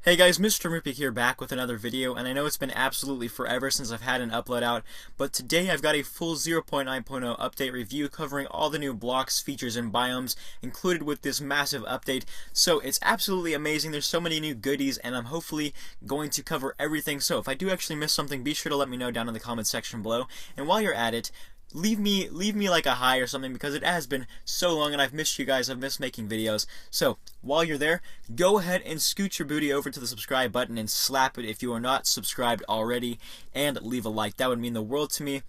Hey guys, Mr. Rupik here back with another video, and I know it's been absolutely forever since I've had an upload out, but today I've got a full 0.9.0 update review covering all the new blocks, features, and biomes included with this massive update. So it's absolutely amazing. There's so many new goodies, and I'm hopefully going to cover everything. So if I do actually miss something, be sure to let me know down in the comments section below. And while you're at it, leave me like a hi or something, because it has been so long and I've missed you guys. I've missed making videos. So while you're there, go ahead and scoot your booty over to the subscribe button and slap it if you are not subscribed already, and leave a like. That would mean the world to me.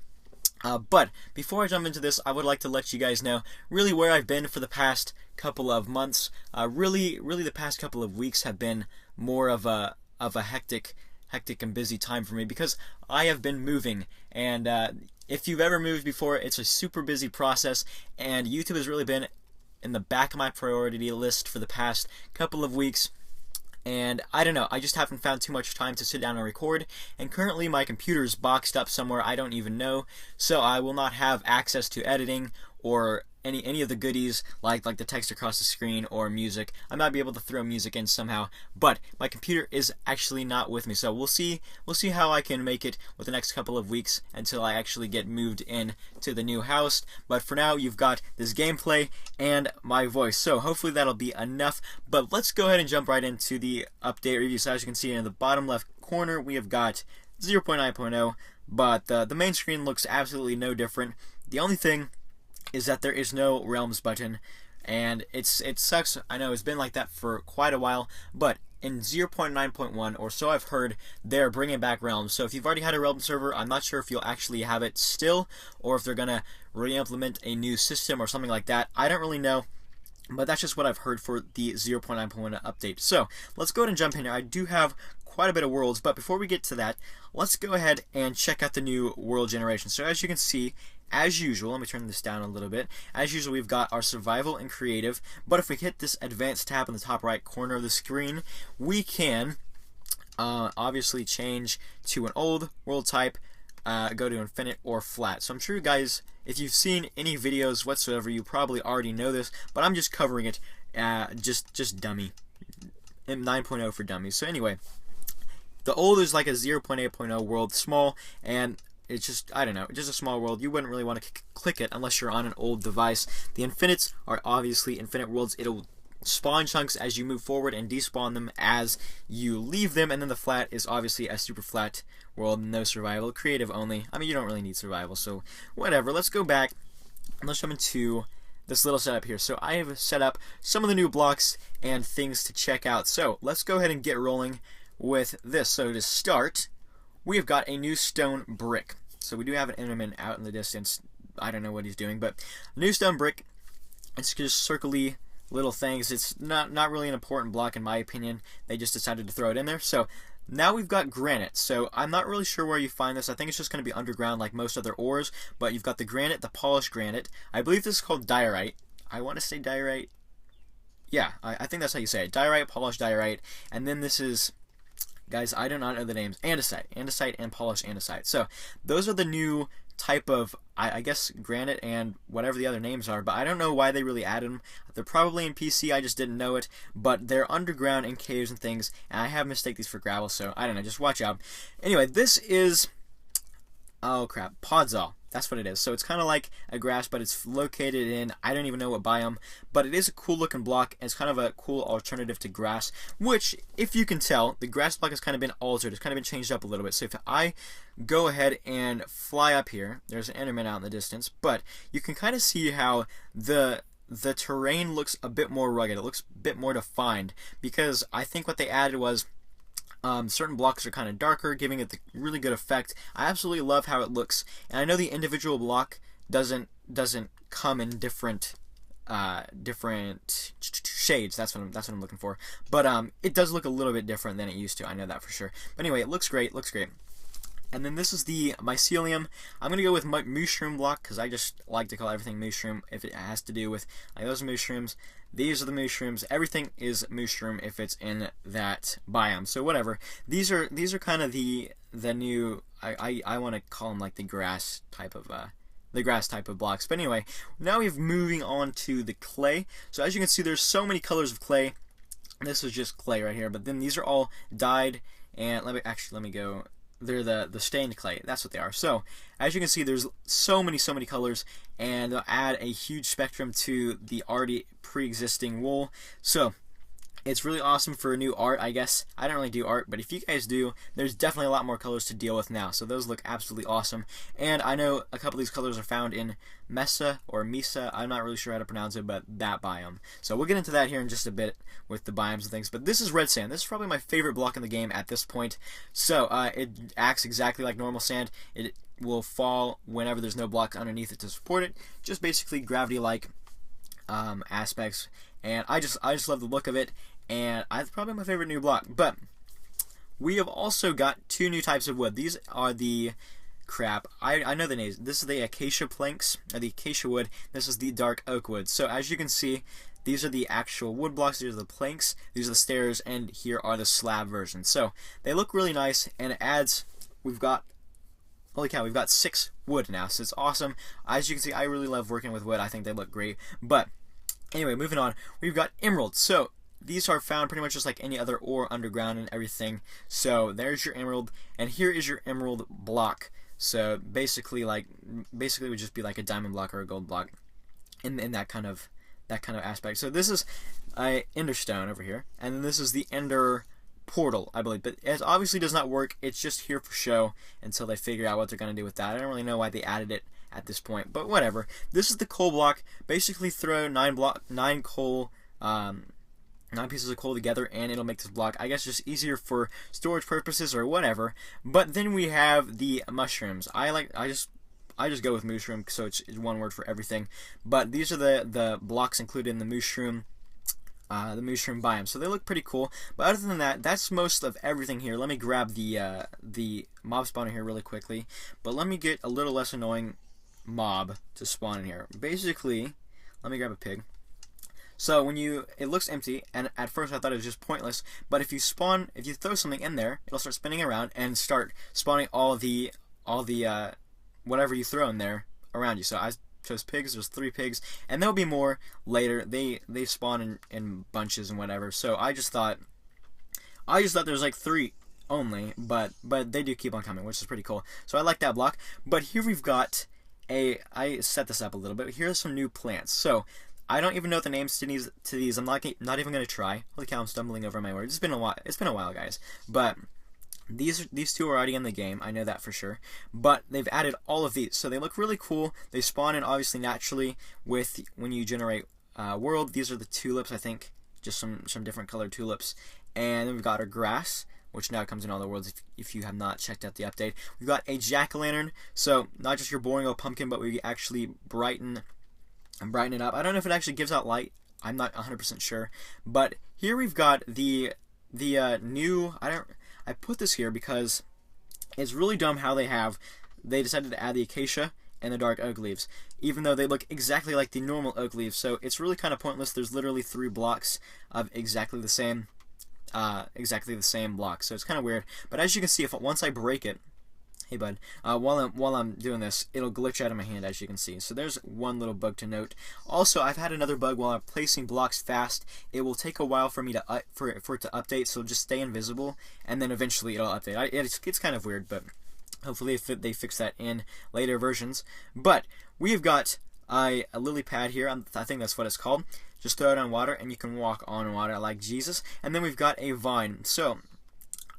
But before I jump into this, I would like to let you guys know really where I've been for the past couple of months. Really the past couple of weeks have been more of a hectic and busy time for me, because I have been moving, and if you've ever moved before, it's a super busy process, and YouTube has really been in the back of my priority list for the past couple of weeks. And I don't know, I just haven't found too much time to sit down and record, and currently my computer's boxed up somewhere I don't even know, so I will not have access to editing or any of the goodies like the text across the screen or music. I might be able to throw music in somehow, but my computer is actually not with me, so we'll see how I can make it with the next couple of weeks until I actually get moved in to the new house. But for now, you've got this gameplay and my voice, so hopefully that'll be enough. But let's go ahead and jump right into the update review. So as you can see in the bottom left corner, we have got 0.9.0, but the main screen looks absolutely no different. The only thing is that there is no realms button, and it sucks. I know it's been like that for quite a while, but in 0.9.1 or so I've heard, they're bringing back realms. So if you've already had a realm server, I'm not sure if you'll actually have it still, or if they're gonna re-implement a new system or something like that. I don't really know, but that's just what I've heard for the 0.9.1 update. So let's go ahead and jump in here. I do have quite a bit of worlds, but before we get to that, let's go ahead and check out the new world generation. So as you can see, as usual, let me turn this down a little bit. As usual, we've got our survival and creative, but if we hit this advanced tab in the top right corner of the screen, we can obviously change to an old world type, go to infinite or flat. So I'm sure you guys, if you've seen any videos whatsoever, you probably already know this, but I'm just covering it, just dummy, 9.0 for dummies. So anyway, the old is like a 0.8.0 world, small, and it's just, I don't know, just a small world. You wouldn't really want to click it unless you're on an old device. The infinites are obviously infinite worlds. It'll spawn chunks as you move forward and despawn them as you leave them. And then the flat is obviously a super flat world, no survival, creative only. I mean, you don't really need survival, so whatever. Let's go back and let's jump into this little setup here. So I have set up some of the new blocks and things to check out. So let's go ahead and get rolling with this. So to start, we have got a new stone brick. So we do have an enderman out in the distance. I don't know what he's doing, but new stone brick. It's just circly little things. It's not really an important block in my opinion. They just decided to throw it in there. So now we've got granite. So I'm not really sure where you find this. I think it's just going to be underground like most other ores. But you've got the granite, the polished granite. I believe this is called diorite. I want to say diorite. Yeah, I think that's how you say it. Diorite, polished diorite. And then this is, guys, I do not know the names. Andesite and polished andesite. So those are the new type of, I guess, granite and whatever the other names are, but I don't know why they really added them. They're probably in PC, I just didn't know it, but they're underground in caves and things, and I have mistaken these for gravel, so I don't know, just watch out. Anyway, this is, oh crap, podzol. That's what it is. So it's kind of like a grass, but it's located in, I don't even know what biome, but it is a cool looking block, and it's kind of a cool alternative to grass, which, if you can tell, the grass block has kind of been altered. It's kind of been changed up a little bit. So if I go ahead and fly up here, there's an enderman out in the distance, but you can kind of see how the terrain looks a bit more rugged. It looks a bit more defined, because I think what they added was certain blocks are kind of darker, giving it the really good effect. I absolutely love how it looks, and I know the individual block doesn't come in different shades. That's what I'm looking for. But it does look a little bit different than it used to. I know that for sure. But anyway, it looks great. And then this is the mycelium. I'm going to go with mushroom block because I just like to call everything mushroom if it has to do with like those mushrooms. These are the mushrooms. Everything is mushroom if it's in that biome. So whatever. These are kind of the new, I want to call them like the grass type of blocks. But anyway, now we're moving on to the clay. So as you can see, there's so many colors of clay. This was just clay right here, but then these are all dyed, and let me go. They're the stained clay. That's what they are. So as you can see, there's so many colors, and they'll add a huge spectrum to the already pre-existing wool. So it's really awesome for new art, I guess. I don't really do art, but if you guys do, there's definitely a lot more colors to deal with now. So those look absolutely awesome. And I know a couple of these colors are found in Mesa or Mesa. I'm not really sure how to pronounce it, but that biome. So we'll get into that here in just a bit with the biomes and things. But this is red sand. This is probably my favorite block in the game at this point. So it acts exactly like normal sand. It will fall whenever there's no block underneath it to support it. Just basically gravity-like aspects. And I just love the look of it. And it's probably my favorite new block. But we have also got two new types of wood. These are the I know the names. This is the acacia planks, or the acacia wood. This is the dark oak wood. So as you can see, these are the actual wood blocks. These are the planks. These are the stairs, and here are the slab versions. So they look really nice, and it adds. Holy cow, we've got 6 wood now. So it's awesome. As you can see, I really love working with wood. I think they look great. But anyway, moving on. We've got emeralds. So these are found pretty much just like any other ore underground and everything. So there's your emerald, and here is your emerald block. So basically it would just be like a diamond block or a gold block in that kind of aspect. So this is a ender stone over here, and then this is the ender portal, I believe. But it obviously does not work. It's just here for show until they figure out what they're going to do with that. I don't really know why they added it at this point, but whatever. This is the coal block. Basically throw 9 pieces of coal together, and it'll make this block, I guess, just easier for storage purposes or whatever. But then we have the mushrooms. I just go with mushroom, so it's one word for everything. But these are the blocks included in the mushroom biome, so they look pretty cool. But other than that, that's most of everything here. Let me grab the mob spawner here really quickly. But let me get a little less annoying mob to spawn in here. Basically, let me grab a pig. So it looks empty, and at first I thought it was just pointless, but if you throw something in there, it'll start spinning around and start spawning all the whatever you throw in there around you. So I chose pigs. There's 3 pigs, and there'll be more later. They spawn in bunches and whatever. So I just thought there was like 3 only, but they do keep on coming, which is pretty cool. So I like that block. But here we've got I set this up a little bit. Here's some new plants. So I don't even know the names to these. I'm not even going to try. Holy cow, I'm stumbling over my words. It's been a while, guys. But these 2 are already in the game. I know that for sure. But they've added all of these. So they look really cool. They spawn in, obviously, naturally when you generate world. These are the tulips, I think. Just some different colored tulips. And then we've got our grass, which now comes in all the worlds if you have not checked out the update. We've got a jack-o'-lantern. So not just your boring old pumpkin, but we actually brighten it up. I don't know if it actually gives out light. I'm not 100% sure. But here we've got the new. I put this here because it's really dumb how they decided to add the acacia and the dark oak leaves, even though they look exactly like the normal oak leaves. So it's really kind of pointless. There's literally 3 blocks of exactly the same block. So it's kind of weird. But as you can see, once I break it. Hey bud, while I'm doing this, it'll glitch out of my hand, as you can see. So there's one little bug to note. Also, I've had another bug while I'm placing blocks fast. It will take a while for me to for it to update, so just stay invisible, and then eventually it'll update. It's kind of weird, but hopefully they fix that in later versions. But we've got a lily pad here. I think that's what it's called. Just throw it on water, and you can walk on water like Jesus. And then we've got a vine. So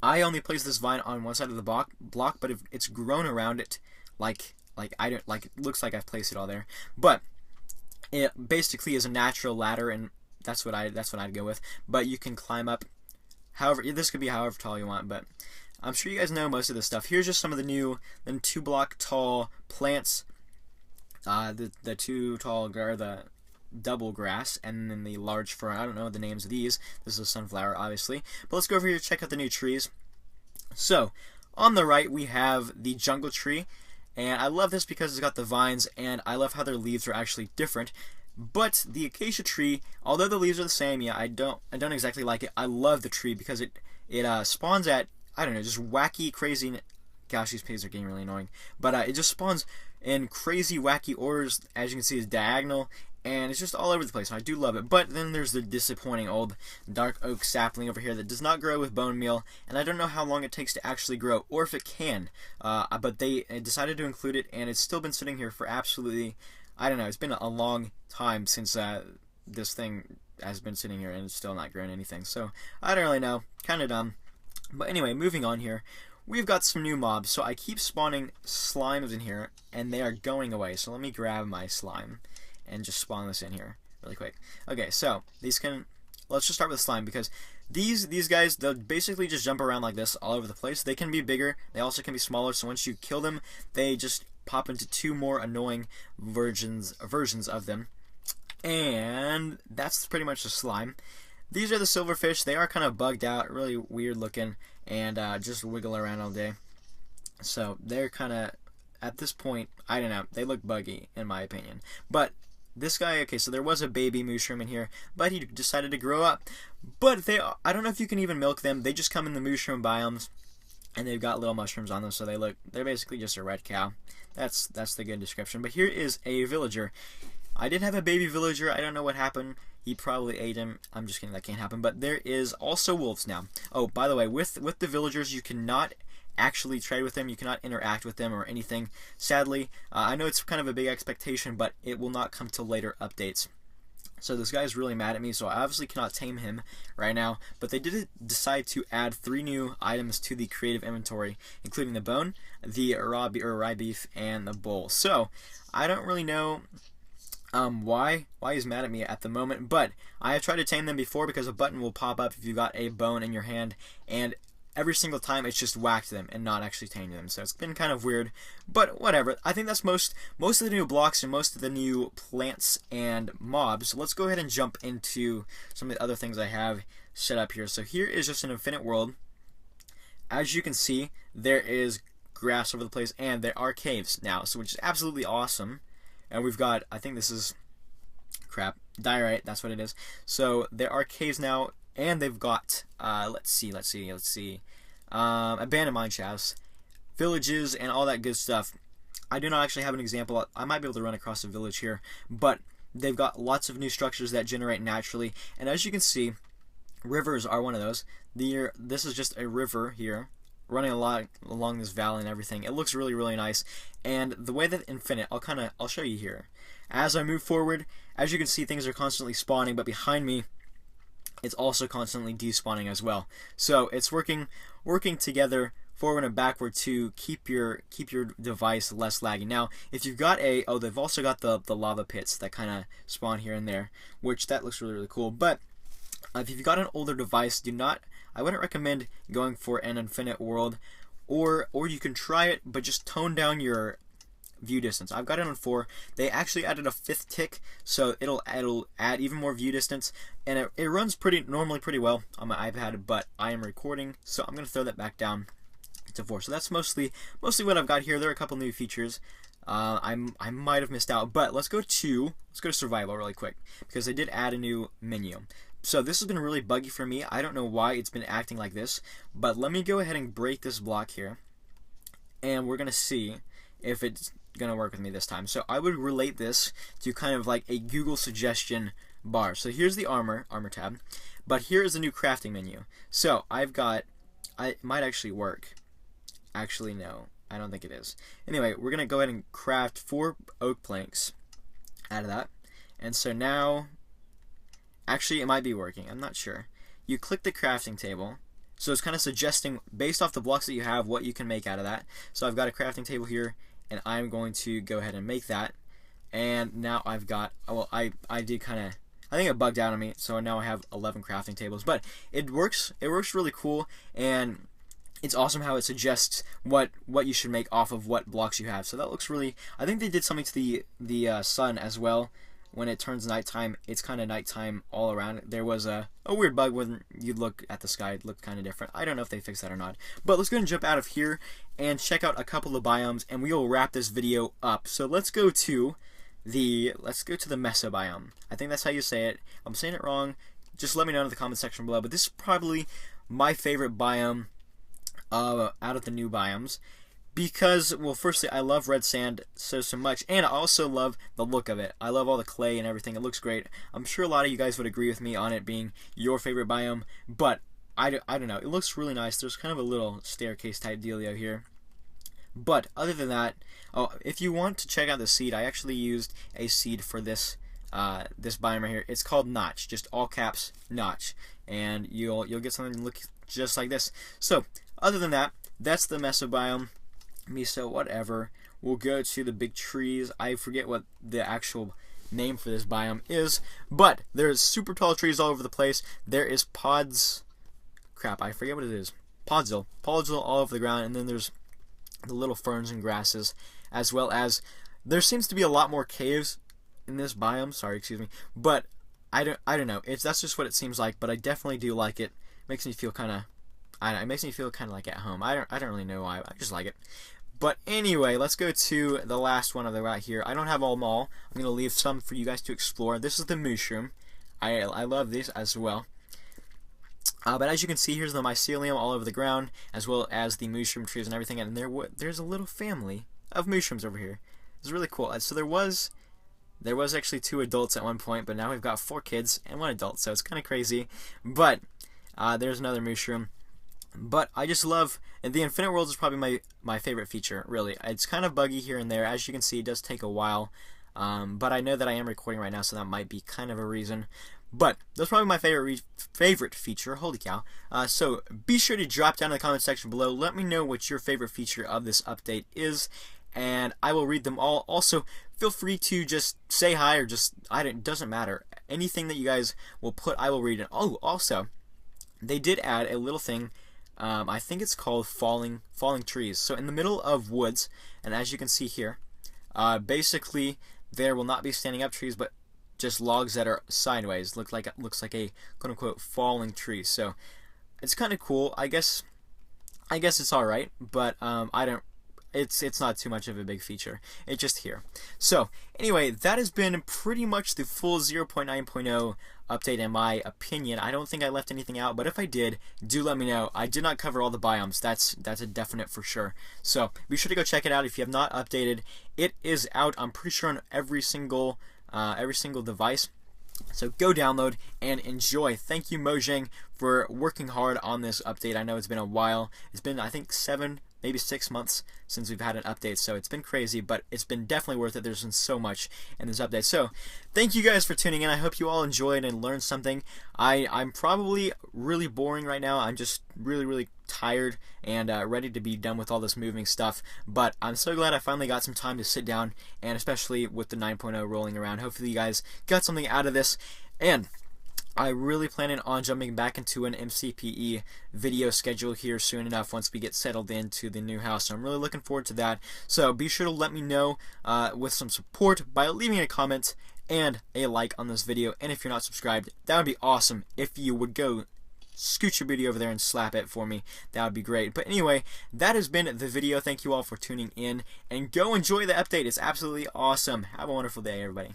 I only placed this vine on one side of the block, but it's grown around it it looks like I've placed it all there. But it basically is a natural ladder, and that's what I'd go with. But you can climb up. However, this could be however tall you want, but I'm sure you guys know most of this stuff. Here's just some of the new 2-block tall plants. The 2 tall are the double grass, and then the large fern. I don't know the names of these. This is a sunflower, obviously. But let's go over here to check out the new trees. So, on the right, we have the jungle tree. And I love this because it's got the vines, and I love how their leaves are actually different. But the acacia tree, although the leaves are the same, yeah, I don't exactly like it. I love the tree because it spawns at, I don't know, just wacky, crazy. Gosh, these pigs are getting really annoying. But it just spawns in crazy, wacky orders. As you can see, it's diagonal. and it's just all over the place, and I do love it. But then there's the disappointing old dark oak sapling over here that does not grow with bone meal, and I don't know how long it takes to actually grow, or if it can. But they decided to include it, and it's still been sitting here for absolutely, I don't know, it's been a long time since this thing has been sitting here, and it's still not growing anything. So I don't really know, kind of dumb. But anyway, moving on here. We've got some new mobs, so I keep spawning slimes in here, and they are going away. So let me grab my slime and just spawn this in here really quick. Okay, so let's just start with slime, because these guys, they'll basically just jump around like this all over the place. They can be bigger, they also can be smaller, so once you kill them, they just pop into two more annoying versions of them. And that's pretty much the slime. These are the silverfish. They are kind of bugged out, really weird looking, and just wiggle around all day. So they're kind of, at this point, I don't know, they look buggy in my opinion. But this guy, okay, so there was a baby mushroom in here, but he decided to grow up. But I don't know if you can even milk them. They just come in the mushroom biomes, and they've got little mushrooms on them, so they're basically just a red cow. That's the good description. But here is a villager. I did have a baby villager. I don't know what happened. He probably ate him. I'm just kidding, that can't happen. But there is also wolves now. Oh, by the way, with the villagers, you cannot actually trade with them. You cannot interact with them or anything. Sadly, I know it's kind of a big expectation, but it will not come till later updates. So this guy is really mad at me, so I obviously cannot tame him right now. But they did decide to add 3 new items to the creative inventory, including the bone, the rye beef, and the bowl. So I don't really know why he's mad at me at the moment, but I have tried to tame them before, because a button will pop up if you got a bone in your hand, and every single time it's just whacked them and not actually tamed them. So it's been kind of weird, but whatever. I think that's most of the new blocks and most of the new plants and mobs. So let's go ahead and jump into some of the other things I have set up here. So here is just an infinite world. As you can see, there is grass over the place, and there are caves now, so which is absolutely awesome. And we've got, I think this is crap, diorite, that's what it is. So there are caves now, and they've got let's see, abandoned mine shafts, villages, and all that good stuff. I do not actually have an example. I might be able to run across a village here, but they've got lots of new structures that generate naturally, and as you can see, rivers are one of those. This is just a river here running along this valley and everything. It looks really, really nice. And the way that infinite, I'll show you here. As I move forward, as you can see, things are constantly spawning, but behind me, it's also constantly despawning as well. So it's working together forward and backward to keep your device less laggy. Now, if you've got they've also got the lava pits that kind of spawn here and there, which that looks really, really cool. But if you've got an older device, I wouldn't recommend going for an infinite world, or you can try it, but just tone down your view distance. I've got it on 4. They actually added a 5th tick, so it'll add even more view distance, and it runs normally pretty well on my iPad, but I am recording, so I'm going to throw that back down to 4. So that's mostly what I've got here. There are a couple new features I might have missed out, but let's go to survival really quick, because they did add a new menu. So this has been really buggy for me. I don't know why it's been acting like this, but let me go ahead and break this block here, and we're going to see if it's going to work with me this time. So I would relate this to kind of like a Google suggestion bar. So here's the armor tab, but here is the new crafting menu. So it might actually work. Actually, no, I don't think it is. Anyway, we're going to go ahead and craft 4 oak planks out of that. And so now, actually, it might be working. I'm not sure. You click the crafting table. So it's kind of suggesting, based off the blocks that you have, what you can make out of that. So I've got a crafting table here, and I'm going to go ahead and make that. And now I've got, well, I did kind of, I think it bugged out on me, so now I have 11 crafting tables. But it works really cool, and it's awesome how it suggests what you should make off of what blocks you have. So that looks really, I think they did something to the sun as well. When it turns nighttime, it's kind of nighttime all around. There was a weird bug when you look at the sky, it looked kind of different. I don't know if they fixed that or not. But let's go and jump out of here and check out a couple of biomes, and we will wrap this video up. So let's go to the Meso biome. I think that's how you say it. If I'm saying it wrong, just let me know in the comment section below. But this is probably my favorite biome out of the new biomes. Because, well, firstly, I love red sand so much, and I also love the look of it. I love all the clay and everything. It looks great. I'm sure a lot of you guys would agree with me on it being your favorite biome, but I don't know. It looks really nice. There's kind of a little staircase type dealio here. But other than that, oh, if you want to check out the seed, I actually used a seed for this this biome right here. It's called Notch, just all caps Notch, and you'll get something that looks just like this. So other than that, that's the Meso biome. Meso, whatever. We'll go to the big trees. I forget what the actual name for this biome is, but there's super tall trees all over the place. There is crap, I forget what it is. Podzol all over the ground, and then there's the little ferns and grasses, as well as there seems to be a lot more caves in this biome. Sorry, excuse me, but I don't know. That's just what it seems like, but I definitely do like it. Makes me feel kind of, it makes me feel kind of like at home. I don't really know why. I just like it. But anyway, let's go to the last one of the right here. I don't have them all. I'm gonna leave some for you guys to explore. This is the mushroom. I love this as well. But as you can see, here's the mycelium all over the ground, as well as the mushroom trees and everything. And there's a little family of mushrooms over here. It's really cool. And so there was actually 2 adults at one point, but now we've got 4 kids and 1 adult. So it's kind of crazy. But there's another mushroom. But I just love, and the Infinite World is probably my favorite feature, really. It's kind of buggy here and there. As you can see, it does take a while. But I know that I am recording right now, so that might be kind of a reason. But that's probably my favorite feature. Holy cow. So be sure to drop down in the comment section below. Let me know what your favorite feature of this update is, and I will read them all. Also, feel free to just say hi, or just, it doesn't matter. Anything that you guys will put, I will read it. Oh, also, they did add a little thing. I think it's called falling trees. So in the middle of woods, and as you can see here, basically there will not be standing up trees, but just logs that are sideways. Looks like a quote unquote falling tree. So it's kind of cool. I guess it's all right, but it's not too much of a big feature. It's just here. So anyway, that has been pretty much the full 0.9.0 update in my opinion. I don't think I left anything out, but if I did, do let me know. I did not cover all the biomes. That's a definite for sure. So be sure to go check it out if you have not updated. It is out, I'm pretty sure, on every single device. So go download and enjoy. Thank you, Mojang, for working hard on this update. I know it's been a while. It's been, I think, 7, maybe 6 months since we've had an update, so it's been crazy, but it's been definitely worth it. There's been so much in this update. So thank you guys for tuning in. I hope you all enjoyed and learned something. I'm probably really boring right now. I'm just really tired and ready to be done with all this moving stuff, but I'm so glad I finally got some time to sit down, and especially with the 9.0 rolling around. Hopefully you guys got something out of this, and I really planning on jumping back into an MCPE video schedule here soon enough once we get settled into the new house. So I'm really looking forward to that. So be sure to let me know with some support by leaving a comment and a like on this video. And if you're not subscribed, that would be awesome if you would go scoot your booty over there and slap it for me. That would be great. But anyway, that has been the video. Thank you all for tuning in, and go enjoy the update. It's absolutely awesome. Have a wonderful day, everybody.